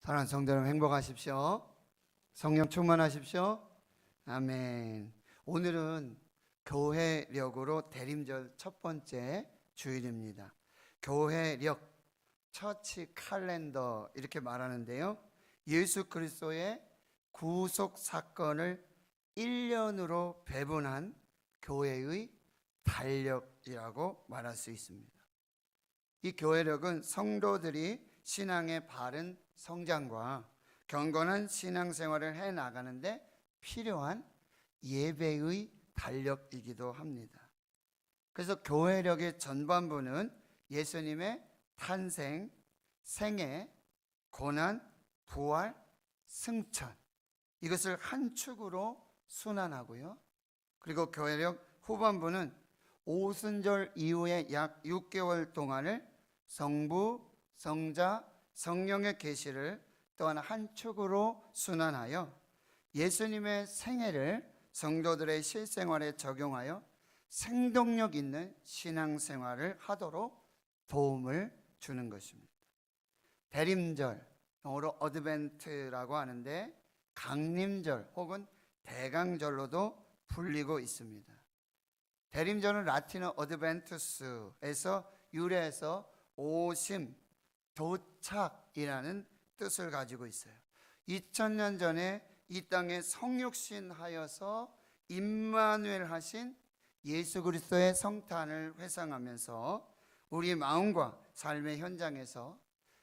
사랑하는 성도 여러분, 행복하십시오. 성령 충만하십시오. 아멘. 오늘은 교회력으로 대림절 첫 번째 주일입니다. 교회력, 처치 칼렌더 이렇게 말하는데요, 예수 그리스도의 구속 사건을 1년으로 배분한 교회의 달력이라고 말할 수 있습니다. 이 교회력은 성도들이 신앙의 바른 성장과 경건한 신앙생활을 해나가는데 필요한 예배의 달력이기도 합니다. 그래서 교회력의 전반부는 예수님의 탄생, 생애, 고난, 부활, 승천, 이것을 한 축으로 순환하고요. 그리고 교회력 후반부는 오순절 이후에 약 6개월 동안을 성부, 성자, 성령의 계시를 또한 한 축으로 순환하여 예수님의 생애를 성도들의 실생활에 적용하여 생동력 있는 신앙생활을 하도록 도움을 주는 것입니다. 대림절, 영어로 어드벤트라고 하는데 강림절 혹은 대강절로도 불리고 있습니다. 대림절은 라틴어 어드벤투스에서 유래해서 오심, 도착이라는 뜻을 가지고 있어요. 2000년 전에 이 땅에 성육신하여서 임마누엘 하신 예수 그리스도의 성탄을 회상하면서 우리 마음과 삶의 현장에서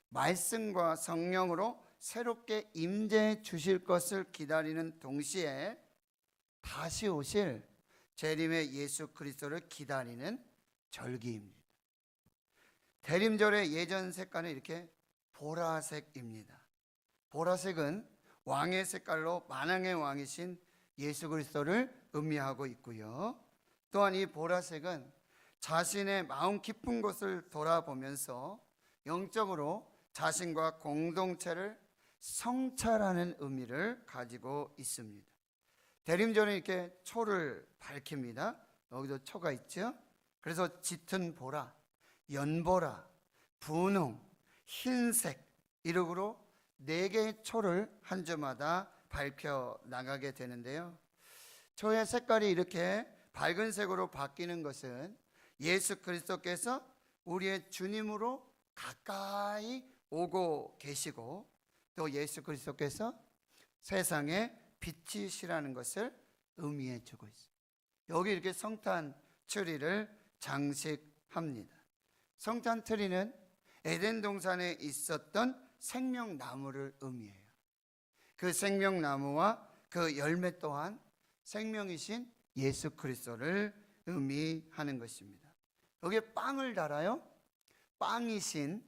말씀과 성령으로 새롭게 임재해 주실 것을 기다리는 동시에 다시 오실 재림의 예수 그리스도를 기다리는 절기입니다. 대림절의 예전 색깔은 이렇게 보라색입니다. 보라색은 왕의 색깔로 만왕의 왕이신 예수 그리스도를 의미하고 있고요. 또한 이 보라색은 자신의 마음 깊은 곳을 돌아보면서 영적으로 자신과 공동체를 성찰하는 의미를 가지고 있습니다. 대림절은 이렇게 초를 밝힙니다. 여기도 초가 있죠. 그래서 짙은 보라, 연보라, 분홍, 흰색 이렇게로 4개의 초를 한 주마다 밝혀 나가게 되는데요, 초의 색깔이 이렇게 밝은 색으로 바뀌는 것은 예수 그리스도께서 우리의 주님으로 가까이 오고 계시고 또 예수 그리스도께서 세상에 빛이시라는 것을 의미해 주고 있습니다. 여기 이렇게 성탄 트리를 장식합니다. 성탄 트리는 에덴 동산에 있었던 생명나무를 의미해요. 그 생명나무와 그 열매 또한 생명이신 예수 그리스도를 의미하는 것입니다. 여기에 빵을 달아요. 빵이신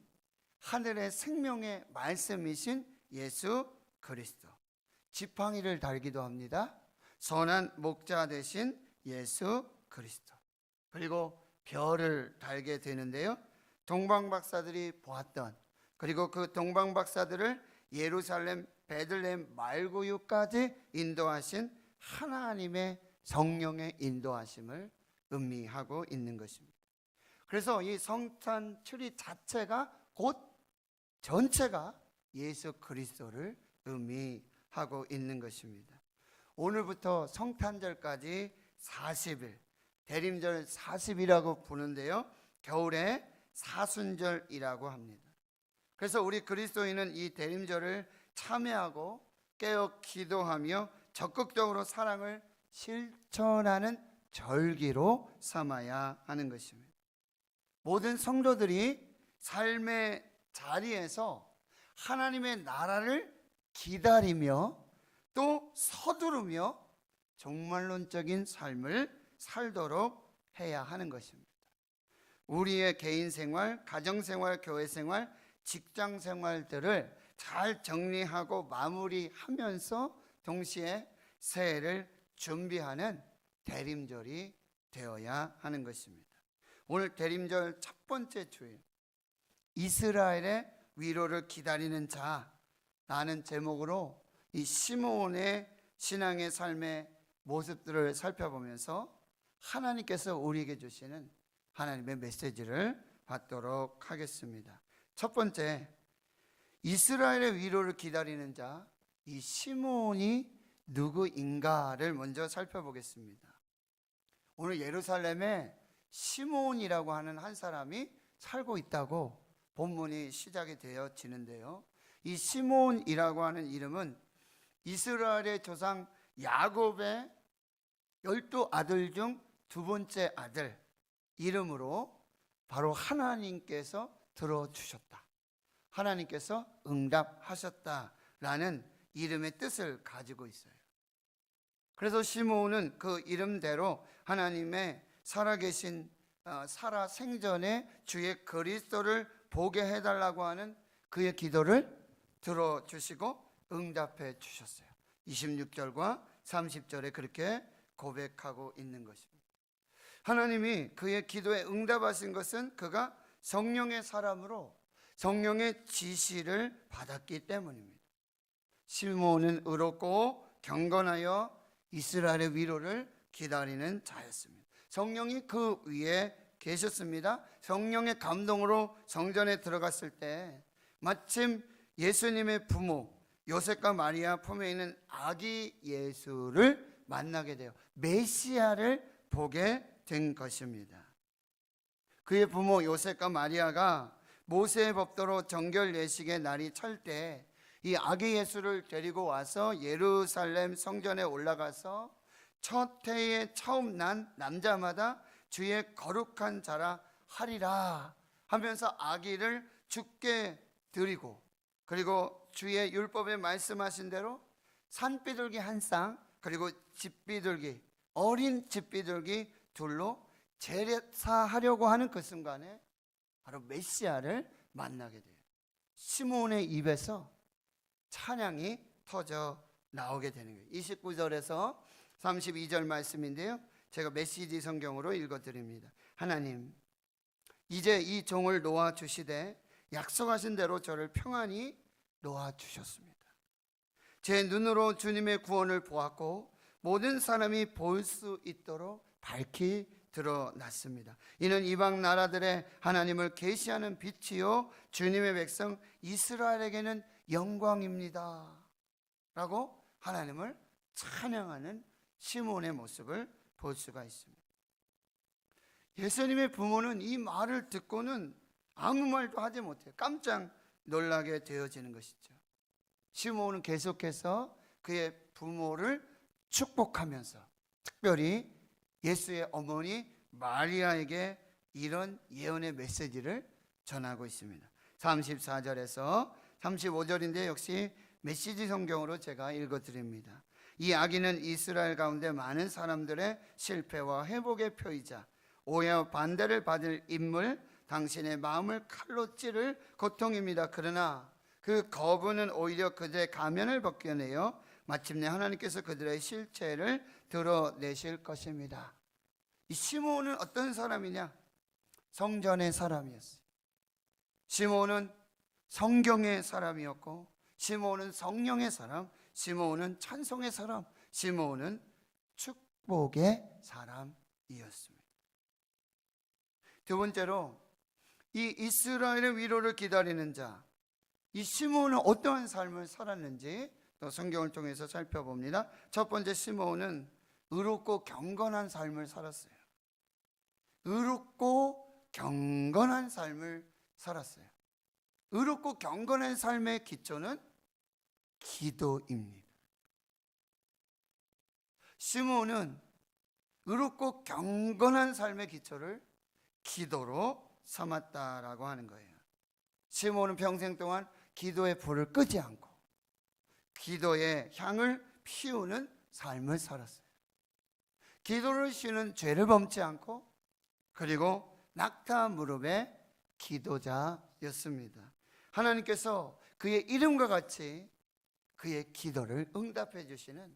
하늘의 생명의 말씀이신 예수 그리스도. 지팡이를 달기도 합니다. 선한 목자 되신 예수 그리스도. 그리고 별을 달게 되는데요, 동방박사들이 보았던, 그리고 그 동방박사들을 예루살렘 베들레헴 말구유까지 인도하신 하나님의 성령의 인도하심을 의미하고 있는 것입니다. 그래서 이 성탄 트리 자체가 곧 전체가 예수 그리스도를 의미하고 있는 것입니다. 오늘부터 성탄절까지 40일, 대림절 40이라고 부르는데요, 겨울에 사순절이라고 합니다. 그래서 우리 그리스도인은 이 대림절을 참여하고 깨어 기도하며 적극적으로 사랑을 실천하는 절기로 삼아야 하는 것입니다. 모든 성도들이 삶의 자리에서 하나님의 나라를 기다리며 또 서두르며 종말론적인 삶을 살도록 해야 하는 것입니다. 우리의 개인 생활, 가정 생활, 교회 생활, 직장 생활들을 잘 정리하고 마무리하면서 동시에 새해를 준비하는 대림절이 되어야 하는 것입니다. 오늘 대림절 첫 번째 주일, 이스라엘의 위로를 기다리는 자라는 제목으로 이 시므온의 신앙의 삶의 모습들을 살펴보면서 하나님께서 우리에게 주시는 하나님의 메시지를 받도록 하겠습니다. 첫 번째, 이스라엘의 위로를 기다리는 자, 이 시므온이 누구인가를 먼저 살펴보겠습니다. 오늘 예루살렘에 시므온이라고 하는 한 사람이 살고 있다고 본문이 시작이 되어지는데요. 이 시므온이라고 하는 이름은 이스라엘의 조상 야곱의 12아들 중 두 번째 아들 이름으로 바로 하나님께서 들어주셨다, 하나님께서 응답하셨다라는 이름의 뜻을 가지고 있어요. 그래서 시므온은 그 이름대로 하나님의 살아계신 살아 생전에 주의 그리스도를 보게 해달라고 하는 그의 기도를 들어주시고 응답해 주셨어요. 26절과 30절에 그렇게 고백하고 있는 것입니다. 하나님이 그의 기도에 응답하신 것은 그가 성령의 사람으로 성령의 지시를 받았기 때문입니다. 시므온은 의롭고 경건하여 이스라엘의 위로를 기다리는 자였습니다. 성령이 그 위에 계셨습니다. 성령의 감동으로 성전에 들어갔을 때 마침 예수님의 부모 요셉과 마리아 품에 있는 아기 예수를 만나게 돼요. 메시아를 보게 된 것입니다. 그의 부모 요셉과 마리아가 모세의 법도로 정결 예식의 날이 찰 때 이 아기 예수를 데리고 와서 예루살렘 성전에 올라가서 첫 해에 처음 난 남자마다 주의 거룩한 자라 하리라 하면서 아기를 주께 드리고, 그리고 주의 율법에 말씀하신 대로 산비둘기 한 쌍, 그리고 집비둘기, 어린 집비둘기 둘로 제사하려고 하는 그 순간에 바로 메시아를 만나게 돼요. 시므온의 입에서 찬양이 터져 나오게 되는 거예요. 29절에서 32절 말씀인데요, 제가 메시지 성경으로 읽어드립니다. 하나님, 이제 이 종을 놓아주시되 약속하신 대로 저를 평안히 놓아주셨습니다. 제 눈으로 주님의 구원을 보았고 모든 사람이 볼 수 있도록 밝히 드러났습니다. 이는 이방 나라들의 하나님을 계시하는 빛이요 주님의 백성 이스라엘에게는 영광입니다 라고 하나님을 찬양하는 시므온의 모습을 볼 수가 있습니다. 예수님의 부모는 이 말을 듣고는 아무 말도 하지 못해요. 깜짝 놀라게 되어지는 것이죠. 시므온은 계속해서 그의 부모를 축복하면서 특별히 예수의 어머니 마리아에게 이런 예언의 메시지를 전하고 있습니다. 34절에서 35절인데 역시 메시지 성경으로 제가 읽어드립니다. 이 아기는 이스라엘 가운데 많은 사람들의 실패와 회복의 표이자 오해와 반대를 받을 인물, 당신의 마음을 칼로 찌를 고통입니다. 그러나 그 거부는 오히려 그들의 가면을 벗겨내어 마침내 하나님께서 그들의 실체를 드러내실 것입니다. 이 시므온은 어떤 사람이냐? 성전의 사람이었어요. 시므온은 성경의 사람이었고, 시므온은 성령의 사람, 시므온은 찬송의 사람, 시므온은 축복의 사람이었습니다. 두 번째로 이 이스라엘의 위로를 기다리는 자, 이 시므온은 어떠한 삶을 살았는지 또 성경을 통해서 살펴봅니다. 첫 번째, 시므온은 의롭고 경건한 삶을 살았어요. 의롭고 경건한 삶을 살았어요. 의롭고 경건한 삶의 기초는 기도입니다. 시므온은 의롭고 경건한 삶의 기초를 기도로 삼았다라고 하는 거예요. 시므온은 평생 동안 기도의 불을 끄지 않고 기도의 향을 피우는 삶을 살았어요. 기도를 쉬는 죄를 범치 않고, 그리고 낙타 무릎의 기도자였습니다. 하나님께서 그의 이름과 같이 그의 기도를 응답해 주시는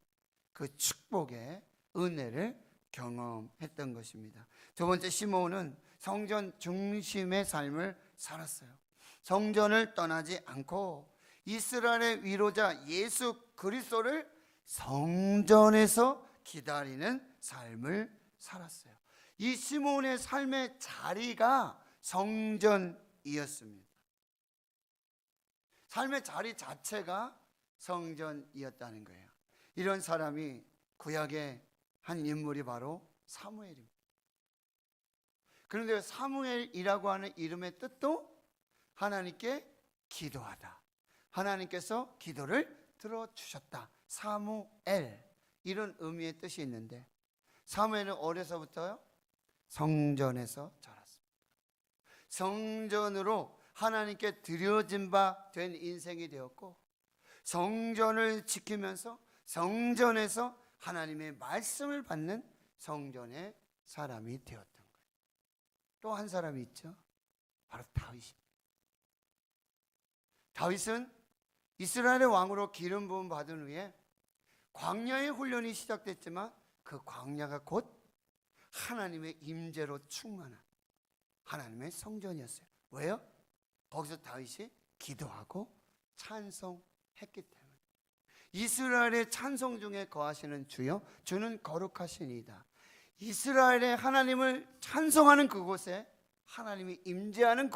그 축복의 은혜를 경험했던 것입니다. 두 번째, 시므온은 성전 중심의 삶을 살았어요. 성전을 떠나지 않고 이스라엘의 위로자 예수 그리스도를 성전에서 기다리는 삶을 살았어요. 이 시므온의 삶의 자리가 성전이었습니다. 삶의 자리 자체가 성전이었다는 거예요. 이런 사람이 구약의 한 인물이 바로 사무엘입니다. 그런데 사무엘이라고 하는 이름의 뜻도 하나님께 기도하다, 하나님께서 기도를 들어주셨다, 사무엘, 이런 의미의 뜻이 있는데, 사무엘은 어려서부터요 성전에서 자랐습니다. 성전으로 하나님께 드려진 바 된 인생이 되었고, 성전을 지키면서 성전에서 하나님의 말씀을 받는 성전의 사람이 되었던 거예요. 또 한 사람이 있죠. 바로 다윗입니다. 다윗은 이스라엘의 왕으로 기름 부음 받은 후에 광야의 훈련이 시작됐지만 그 광야가 곧 하나님의 임재로 충만한 하나님의 성전이었어요. 왜요? 거기서 다윗이 기도하고 찬송했기 때문에. 이스라엘의 찬송 중에 거하시는 주여, 주는 거룩하시니이다. 이스라엘의 하나님을 찬송하는 그곳에 하나님이 임재하는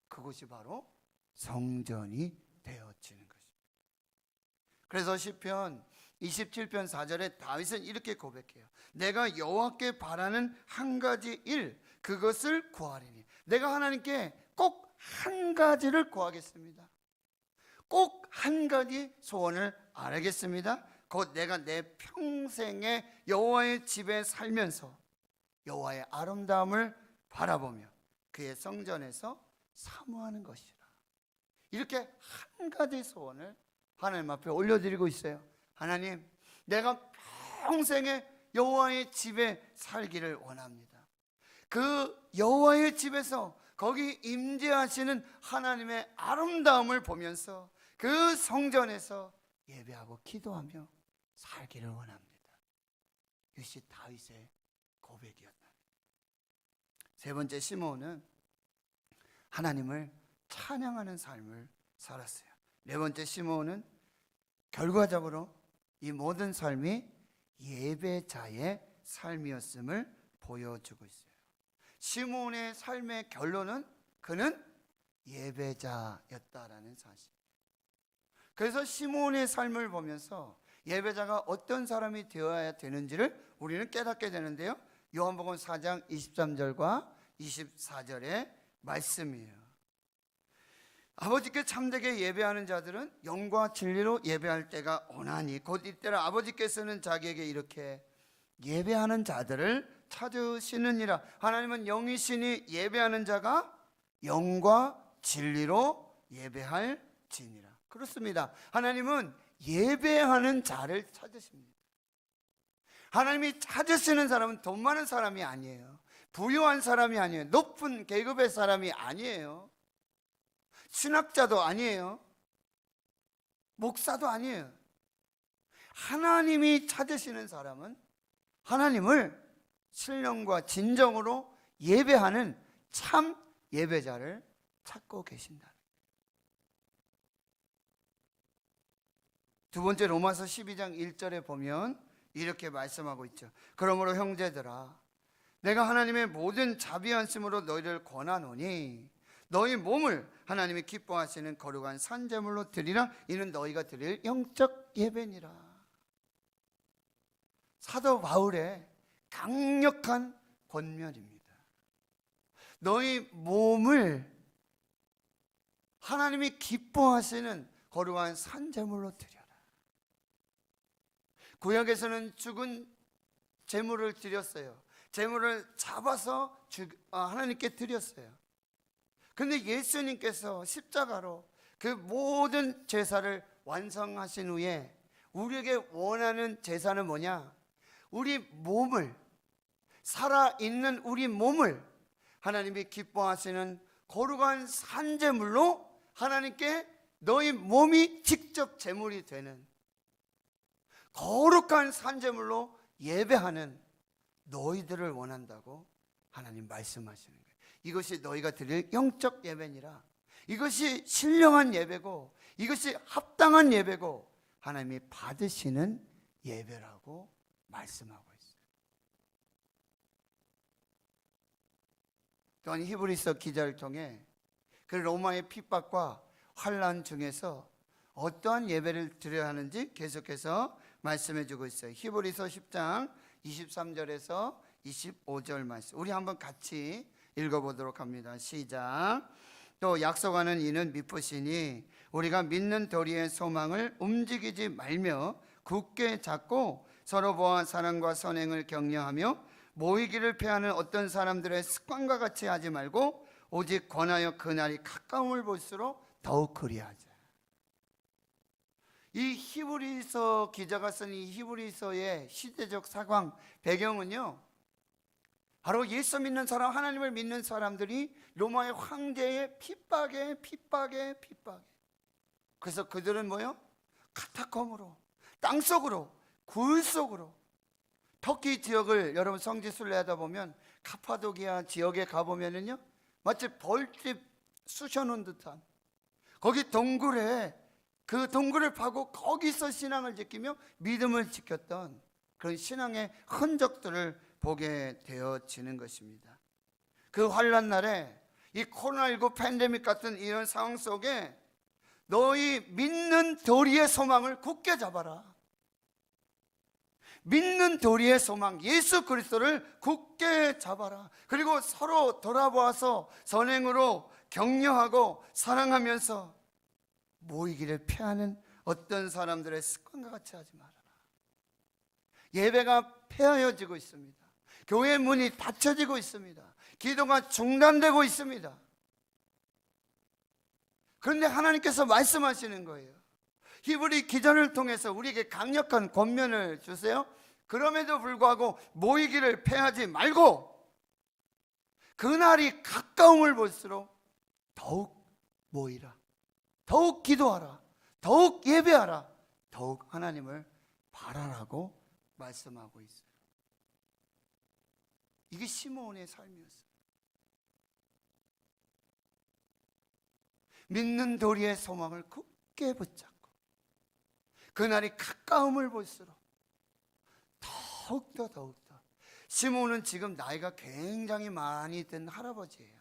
그곳이 바로 성전이 되어지는 것입니다. 그래서 시편 27편 4절에 다윗은 이렇게 고백해요. 내가 여호와께 바라는 한 가지 일, 그것을 구하리니. 내가 하나님께 꼭 한 가지를 구하겠습니다. 꼭 한 가지 소원을 아뢰겠습니다. 곧 내가 내 평생에 여호와의 집에 살면서 여호와의 아름다움을 바라보며 그의 성전에서 사모하는 것이라. 이렇게 한 가지 소원을 하나님 앞에 올려드리고 있어요. 하나님, 내가 평생에 여호와의 집에 살기를 원합니다. 그 여호와의 집에서 거기 임재하시는 하나님의 아름다움을 보면서 그 성전에서 예배하고 기도하며 살기를 원합니다. 이것이 다윗의 고백이었다. 세 번째, 시므온은 하나님을 찬양하는 삶을 살았어요. 네 번째, 시므온은 결과적으로 이 모든 삶이 예배자의 삶이었음을 보여주고 있어요. 시므온의 삶의 결론은 그는 예배자였다라는 사실. 그래서 시므온의 삶을 보면서 예배자가 어떤 사람이 되어야 되는지를 우리는 깨닫게 되는데요, 요한복음 4장 23절과 24절의 말씀이에요. 아버지께 참되게 예배하는 자들은 영과 진리로 예배할 때가 오나니 곧 이때라 아버지께서는 자기에게 이렇게 예배하는 자들을 찾으시느니라. 하나님은 영이시니 예배하는 자가 영과 진리로 예배할지니라. 그렇습니다. 하나님은 예배하는 자를 찾으십니다. 하나님이 찾으시는 사람은 돈 많은 사람이 아니에요. 부유한 사람이 아니에요. 높은 계급의 사람이 아니에요. 신학자도 아니에요. 목사도 아니에요. 하나님이 찾으시는 사람은 하나님을 신령과 진정으로 예배하는 참 예배자를 찾고 계신다. 두 번째, 로마서 12장 1절에 보면 이렇게 말씀하고 있죠. 그러므로 형제들아, 내가 하나님의 모든 자비하심으로 너희를 권하노니 너희 몸을 하나님이 기뻐하시는 거룩한 산제물로 드리라. 이는 너희가 드릴 영적 예배니라. 사도 바울의 강력한 권면입니다. 너희 몸을 하나님이 기뻐하시는 거룩한 산제물로 드려라. 구약에서는 죽은 제물을 드렸어요. 제물을 잡아서 하나님께 드렸어요. 그런데 예수님께서 십자가로 그 모든 제사를 완성하신 후에 우리에게 원하는 제사는 뭐냐? 우리 몸을, 살아있는 우리 몸을 하나님이 기뻐하시는 거룩한 산제물로 하나님께 너희 몸이 직접 제물이 되는 거룩한 산제물로 예배하는 너희들을 원한다고 하나님 말씀하시는 거예요. 이것이 너희가 드릴 영적 예배니라. 이것이 신령한 예배고 이것이 합당한 예배고 하나님이 받으시는 예배라고 말씀하고 있어요. 또한 히브리서 기자를 통해 그 로마의 핍박과 환난 중에서 어떠한 예배를 드려야 하는지 계속해서 말씀해 주고 있어요. 히브리서 10장 23절에서 25절 말씀, 우리 한번 같이 읽어보도록 합니다. 시작. 또 약속하는 이는 미쁘시니 우리가 믿는 도리의 소망을 움직이지 말며 굳게 잡고 서로 보아 사랑과 선행을 격려하며 모이기를 피하는 어떤 사람들의 습관과 같이 하지 말고 오직 권하여 그날이 가까움을 볼수록 더욱 그리하자. 이 히브리서 기자가 쓴 이 히브리서의 시대적 상황 배경은요, 바로 예수 믿는 사람, 하나님을 믿는 사람들이 로마의 황제의 핍박에 그래서 그들은 뭐요? 카타콤으로, 땅속으로, 굴 속으로, 터키 지역을 여러분 성지 순례하다 보면 카파도키아 지역에 가보면은요, 마치 벌집 쑤셔놓은 듯한, 거기 동굴에, 그 동굴을 파고 거기서 신앙을 지키며 믿음을 지켰던 그런 신앙의 흔적들을 보게 되어지는 것입니다. 그 환난 날에 이 코로나19 팬데믹 같은 이런 상황 속에 너희 믿는 도리의 소망을 굳게 잡아라. 믿는 도리의 소망 예수 그리스도를 굳게 잡아라. 그리고 서로 돌아보아서 선행으로 격려하고 사랑하면서 모이기를 피하는 어떤 사람들의 습관과 같이 하지 말아라. 예배가 폐하여지고 있습니다. 교회 문이 닫혀지고 있습니다. 기도가 중단되고 있습니다. 그런데 하나님께서 말씀하시는 거예요. 히브리 기자를 통해서 우리에게 강력한 권면을 주세요. 그럼에도 불구하고 모이기를 폐하지 말고 그날이 가까움을 볼수록 더욱 모이라, 더욱 기도하라, 더욱 예배하라, 더욱 하나님을 바라라고 말씀하고 있어요. 이게 시므온의 삶이었어요. 믿는 도리의 소망을 굳게 붙잡고 그날이 가까움을 볼수록 더욱더 시므온은 지금 나이가 굉장히 많이 든 할아버지예요.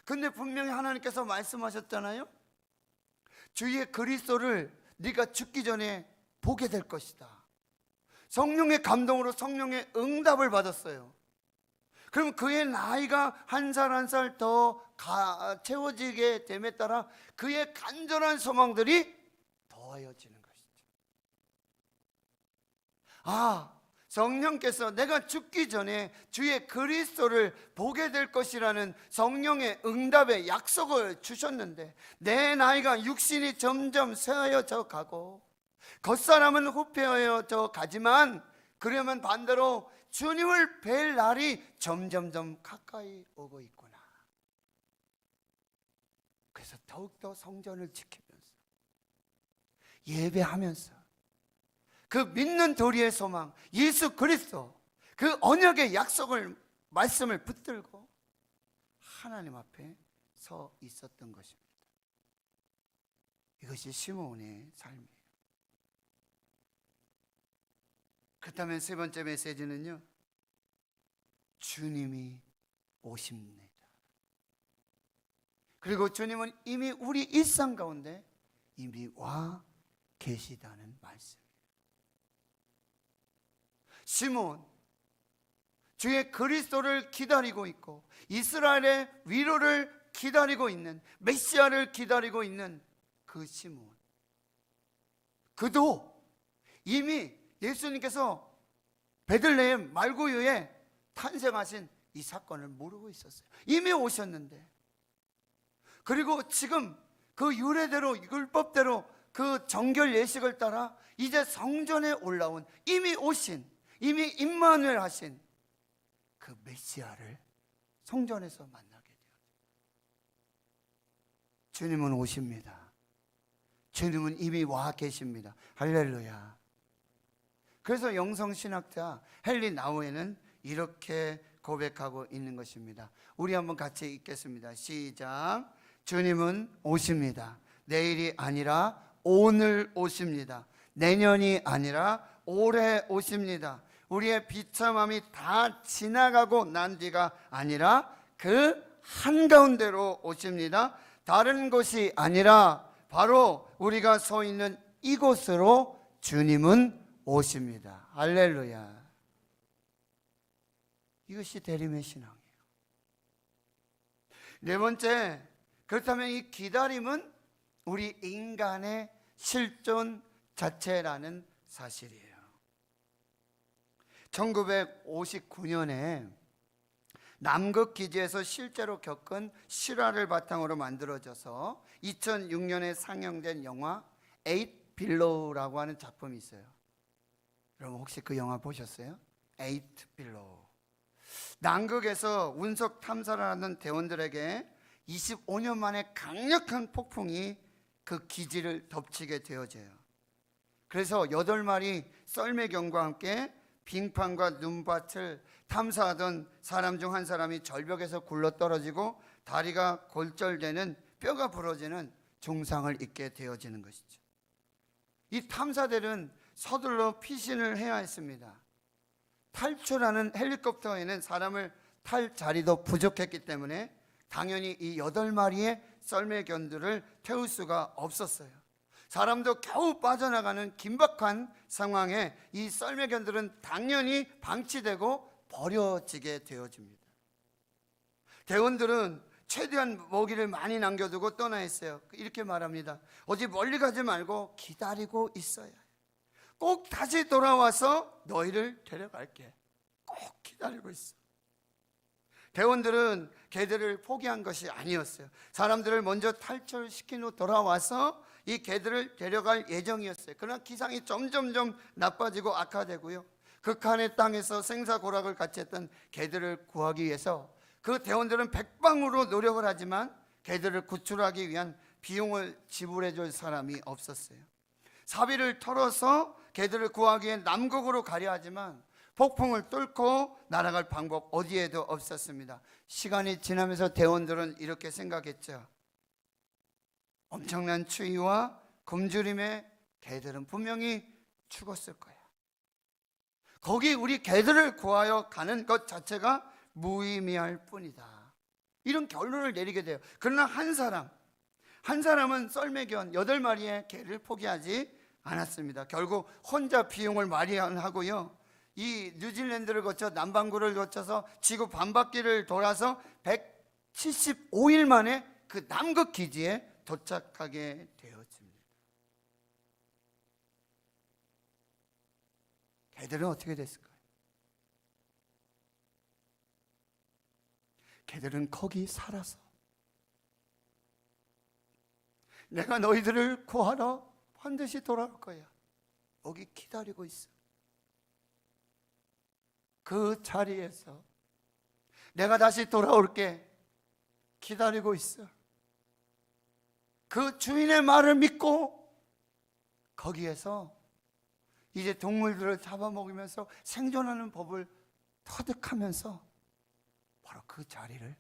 근데 분명히 하나님께서 말씀하셨잖아요. 주의 그리스도를 네가 죽기 전에 보게 될 것이다. 성령의 감동으로 성령의 응답을 받았어요. 그럼 그의 나이가 한 살 한 살 더 채워지게 됨에 따라 그의 간절한 소망들이 더하여지는 것이죠. 성령께서 내가 죽기 전에 주의 그리스도를 보게 될 것이라는 성령의 응답의 약속을 주셨는데 내 나이가 육신이 점점 쇠하여져 가고 겉사람은 후패하여져 가지만 그러면 반대로 주님을 뵐 날이 점점점 가까이 오고 있구나. 그래서 더욱더 성전을 지키면서 예배하면서 그 믿는 도리의 소망 예수 그리스도 그 언약의 약속을 말씀을 붙들고 하나님 앞에 서 있었던 것입니다. 이것이 시므온의 삶이에요. 그렇다면 세 번째 메시지는요, 주님이 오십니다. 그리고 주님은 이미 우리 일상 가운데 이미 와 계시다는 말씀이에요. 시므온, 주의 그리스도를 기다리고 있고 이스라엘의 위로를 기다리고 있는, 메시아를 기다리고 있는 그 시므온, 그도 이미 예수님께서 베들레헴 말구유에 탄생하신 이 사건을 모르고 있었어요. 이미 오셨는데, 그리고 지금 그 유래대로 율법대로 그 정결 예식을 따라 이제 성전에 올라온 이미 오신, 이미 임마누엘 하신 그 메시아를 성전에서 만나게 되었죠. 주님은 오십니다. 주님은 이미 와 계십니다. 할렐루야. 그래서 영성신학자 헨리 나우에는 이렇게 고백하고 있는 것입니다. 우리 한번 같이 읽겠습니다. 시작. 주님은 오십니다. 내일이 아니라 오늘 오십니다. 내년이 아니라 올해 오십니다. 우리의 비참함이 다 지나가고 난 뒤가 아니라 그 한가운데로 오십니다. 다른 곳이 아니라 바로 우리가 서 있는 이곳으로 주님은 오십니다. 할렐루야. 이것이 대림의 신앙이에요. 네 번째, 그렇다면 이 기다림은 우리 인간의 실존 자체라는 사실이에요. 1959년에 남극 기지에서 실제로 겪은 실화를 바탕으로 만들어져서 2006년에 상영된 영화 에잇 빌로우라고 하는 작품이 있어요. 여러분 혹시 그 영화 보셨어요? 에잇 빌로우. 남극에서 운석 탐사를 하는 대원들에게 25년 만에 강력한 폭풍이 그 기지를 덮치게 되어져요. 그래서 8마리 썰매경과 함께 빙판과 눈밭을 탐사하던 사람 중 한 사람이 절벽에서 굴러떨어지고 다리가 골절되는, 뼈가 부러지는 중상을 입게 되어지는 것이죠. 이 탐사들은 서둘러 피신을 해야 했습니다. 탈출하는 헬리콥터에는 사람을 탈 자리도 부족했기 때문에 당연히 이 8마리의 썰매견들을 태울 수가 없었어요. 사람도 겨우 빠져나가는 긴박한 상황에 이 썰매견들은 당연히 방치되고 버려지게 되어집니다. 대원들은 최대한 먹이를 많이 남겨두고 떠나 있어요. 이렇게 말합니다. 어디 멀리 가지 말고 기다리고 있어야 해. 꼭 다시 돌아와서 너희를 데려갈게. 꼭 기다리고 있어. 대원들은 개들을 포기한 것이 아니었어요. 사람들을 먼저 탈출시킨 후 돌아와서 이 개들을 데려갈 예정이었어요. 그러나 기상이 점점점 나빠지고 악화되고요, 극한의 땅에서 생사고락을 같이 했던 개들을 구하기 위해서 그 대원들은 백방으로 노력을 하지만 개들을 구출하기 위한 비용을 지불해 줄 사람이 없었어요. 사비를 털어서 개들을 구하기 위해 남극으로 가려 하지만 폭풍을 뚫고 날아갈 방법 어디에도 없었습니다. 시간이 지나면서 대원들은 이렇게 생각했죠. 엄청난 추위와 굶주림에 개들은 분명히 죽었을 거야. 거기 우리 개들을 구하여 가는 것 자체가 무의미할 뿐이다. 이런 결론을 내리게 돼요. 그러나 한 사람은 썰매견 8마리의 개를 포기하지 않았습니다. 결국 혼자 비용을 마련하고요, 이 뉴질랜드를 거쳐 남반구를 거쳐서 지구 반바퀴를 돌아서 175일 만에 그 남극 기지에 도착하게 되었습니다. 개들은 어떻게 됐을까요? 개들은 거기 살아서 내가 너희들을 구하러 반드시 돌아올 거야. 여기 기다리고 있어. 그 자리에서 내가 다시 돌아올게. 기다리고 있어. 그 주인의 말을 믿고 거기에서 이제 동물들을 잡아먹으면서 생존하는 법을 터득하면서 바로 그 자리를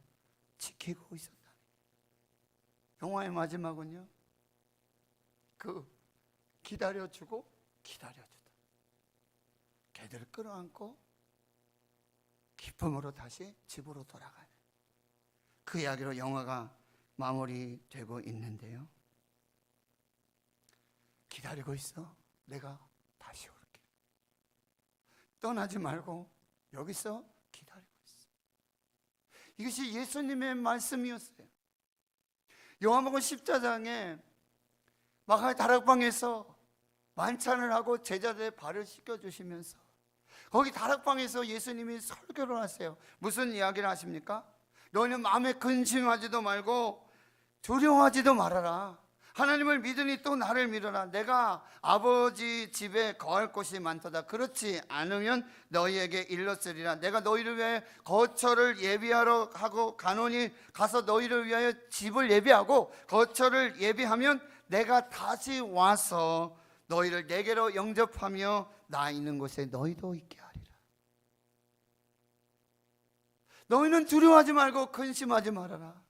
지키고 있었다. 영화의 마지막은요, 그 기다려주고 기다려주다 개들을 끌어안고 기쁨으로 다시 집으로 돌아가는 그 이야기로 영화가 마무리되고 있는데요, 기다리고 있어. 내가 다시 올게. 떠나지 말고 여기서 기다리고 있어. 이것이 예수님의 말씀이었어요. 요한복음 10장에 마가의 다락방에서 만찬을 하고 제자들의 발을 씻겨주시면서 거기 다락방에서 예수님이 설교를 하세요. 무슨 이야기를 하십니까? 너희는 마음에 근심하지도 말고 두려워하지도 말아라. 하나님을 믿으니 또 나를 믿어라. 내가 아버지 집에 거할 곳이 많도다. 그렇지 않으면 너희에게 일렀으리라. 내가 너희를 위하여 거처를 예비하러 하고 가노니 가서 너희를 위하여 집을 예비하고 거처를 예비하면 내가 다시 와서 너희를 내게로 영접하며 나 있는 곳에 너희도 있게 하리라. 너희는 두려워하지 말고 근심하지 말아라.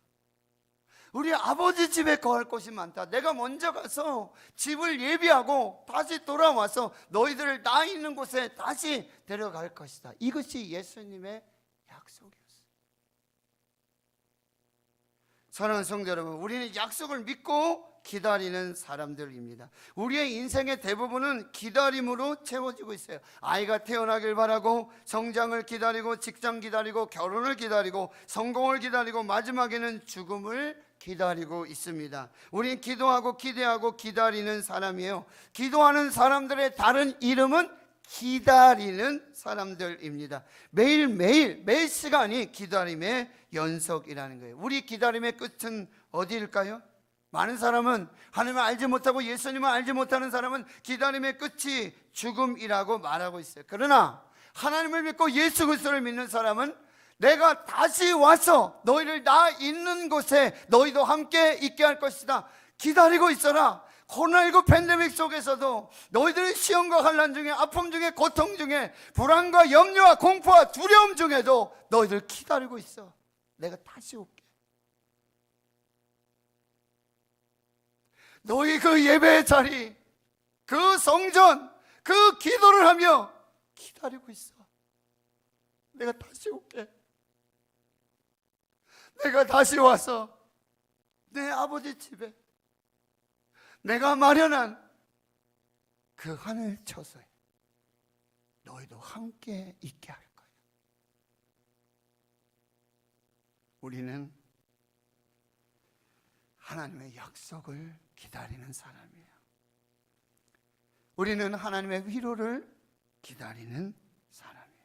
우리 아버지 집에 거할 곳이 많다. 내가 먼저 가서 집을 예비하고 다시 돌아와서 너희들을 나 있는 곳에 다시 데려갈 것이다. 이것이 예수님의 약속이었어요. 사랑하는 성도 여러분, 우리는 약속을 믿고 기다리는 사람들입니다. 우리의 인생의 대부분은 기다림으로 채워지고 있어요. 아이가 태어나길 바라고, 성장을 기다리고, 직장 기다리고, 결혼을 기다리고, 성공을 기다리고, 마지막에는 죽음을 기다리고 있습니다. 우리는 기도하고 기대하고 기다리는 사람이에요. 기도하는 사람들의 다른 이름은 기다리는 사람들입니다. 매일매일 매 시간이 기다림의 연속이라는 거예요. 우리 기다림의 끝은 어디일까요? 많은 사람은 하나님을 알지 못하고 예수님을 알지 못하는 사람은 기다림의 끝이 죽음이라고 말하고 있어요. 그러나 하나님을 믿고 예수 그리스도를 믿는 사람은 내가 다시 와서 너희를 나 있는 곳에 너희도 함께 있게 할 것이다. 기다리고 있어라. 코로나19 팬데믹 속에서도 너희들의 시험과 환난 중에, 아픔 중에, 고통 중에, 불안과 염려와 공포와 두려움 중에도 너희들 기다리고 있어. 내가 다시 올게. 너희 그 예배의 자리, 그 성전, 그 기도를 하며 기다리고 있어. 내가 다시 올게. 내가 다시 와서 내 아버지 집에 내가 마련한 그 하늘 처소에 너희도 함께 있게 할 거야. 우리는 하나님의 약속을 기다리는 사람이에요. 우리는 하나님의 위로를 기다리는 사람이에요.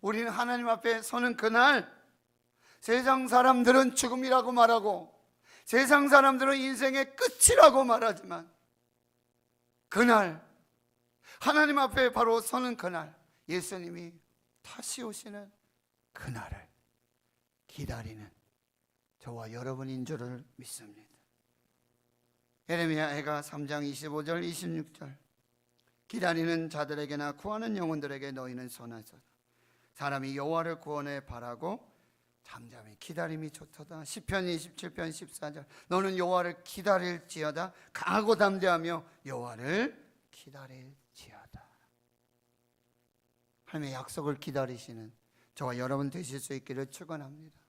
우리는 하나님 앞에 서는 그날, 세상 사람들은 죽음이라고 말하고 세상 사람들은 인생의 끝이라고 말하지만 그날, 하나님 앞에 바로 서는 그날, 예수님이 다시 오시는 그날을 기다리는 저와 여러분인 줄을 믿습니다. 예레미야가 3장 25절 26절 기다리는 자들에게나 구하는 영혼들에게 너희는 선하소서. 사람이 여호와를 구원해 바라고 잠잠히 기다림이 좋도다. 시편 27편 14절 너는 여호와를 기다릴지어다. 강하고 담대하며 여호와를 기다릴지어다. 하나님의 약속을 기다리시는 저와 여러분 되실 수 있기를 축원합니다.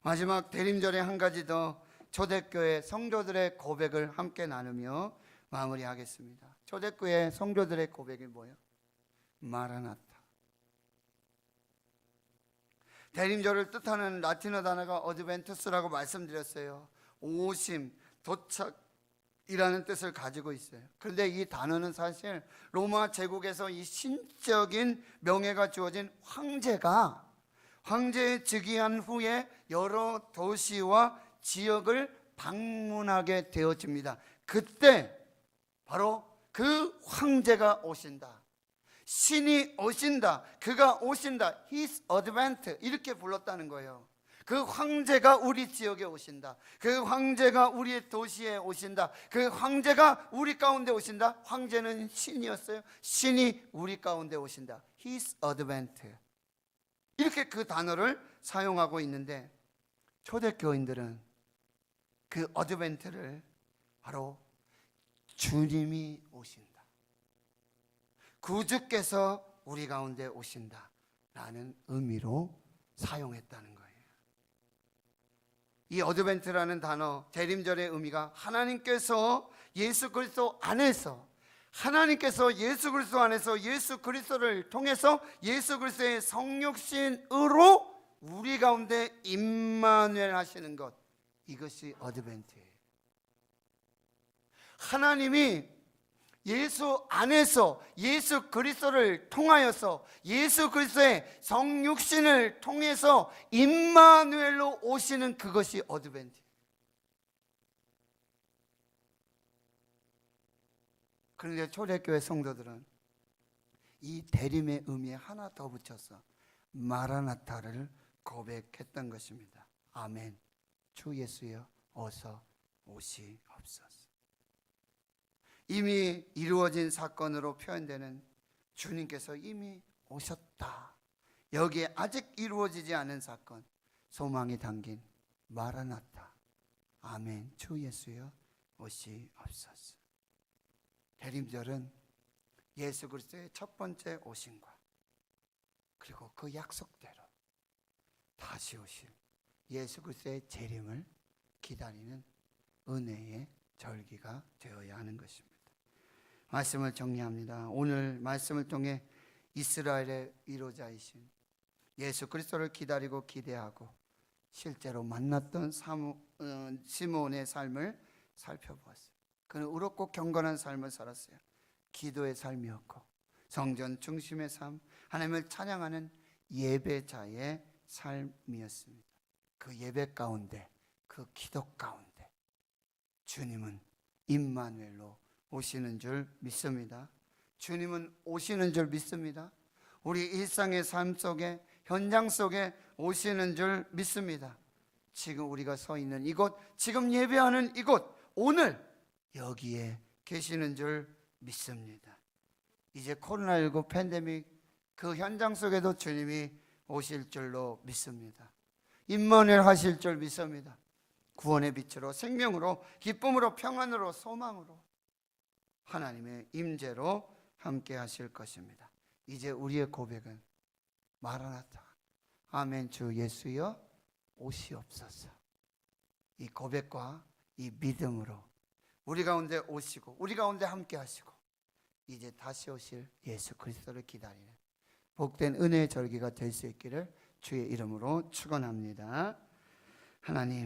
마지막 대림절에 한 가지 더 초대교회 성도들의 고백을 함께 나누며 마무리하겠습니다. 초대교회 성도들의 고백이 뭐예요? 마라나타. 대림절을 뜻하는 라틴어 단어가 어드벤투스라고 말씀드렸어요. 오심, 도착이라는 뜻을 가지고 있어요. 그런데 이 단어는 사실 로마 제국에서 이 신적인 명예가 주어진 황제의 즉위한 후에 여러 도시와 지역을 방문하게 되어집니다. 그때 바로 그 황제가 오신다, 신이 오신다, 그가 오신다, His advent 이렇게 불렀다는 거예요. 그 황제가 우리 지역에 오신다, 그 황제가 우리의 도시에 오신다, 그 황제가 우리 가운데 오신다. 황제는 신이었어요. 신이 우리 가운데 오신다, His advent. 이렇게 그 단어를 사용하고 있는데 초대교인들은 그 어드벤트를 바로 주님이 오신다, 구주께서 우리 가운데 오신다 라는 의미로 사용했다는 거예요. 이 어드벤트라는 단어, 대림절의 의미가 하나님께서 예수 그리스도 안에서, 하나님께서 예수 그리스도 안에서 예수 그리스도를 통해서 예수 그리스도의 성육신으로 우리 가운데 임마누엘 하시는 것, 이것이 어드벤트예요. 하나님이 예수 안에서 예수 그리스도를 통하여서 예수 그리스도의 성육신을 통해서 임마누엘로 오시는 그것이 어드벤트. 그런데 초대교회 성도들은 이 대림의 의미에 하나 더 붙여서 마라나타를 고백했던 것입니다. 아멘. 주 예수여 어서 오시옵소서. 이미 이루어진 사건으로 표현되는 주님께서 이미 오셨다. 여기에 아직 이루어지지 않은 사건, 소망이 담긴 마라나타. 아멘. 주 예수여 오시옵소서. 대림절은 예수 그리스도의 첫 번째 오심과 그리고 그 약속대로 다시 오실 예수 그리스도의 재림을 기다리는 은혜의 절기가 되어야 하는 것입니다. 말씀을 정리합니다. 오늘 말씀을 통해 이스라엘의 위로자이신 예수 그리스도를 기다리고 기대하고 실제로 만났던 시므온의 삶을 살펴보았어요. 그는 의롭고 경건한 삶을 살았어요. 기도의 삶이었고 성전 중심의 삶, 하나님을 찬양하는 예배자의 삶이었습니다. 그 예배 가운데, 그 기도 가운데 주님은 임마누엘로 오시는 줄 믿습니다. 주님은 오시는 줄 믿습니다. 우리 일상의 삶 속에, 현장 속에 오시는 줄 믿습니다. 지금 우리가 서 있는 이곳, 지금 예배하는 이곳, 오늘 여기에 계시는 줄 믿습니다. 이제 코로나19 팬데믹 그 현장 속에도 주님이 오실 줄로 믿습니다. 임마누엘 하실 줄 믿습니다. 구원의 빛으로, 생명으로, 기쁨으로, 평안으로, 소망으로 하나님의 임재로 함께 하실 것입니다. 이제 우리의 고백은 마라나타, 아멘, 주 예수여 오시옵소서. 이 고백과 이 믿음으로 우리 가운데 오시고 우리 가운데 함께 하시고 이제 다시 오실 예수 그리스도를 기다리는 복된 은혜의 절기가 될 수 있기를 주의 이름으로 축원합니다. 하나님,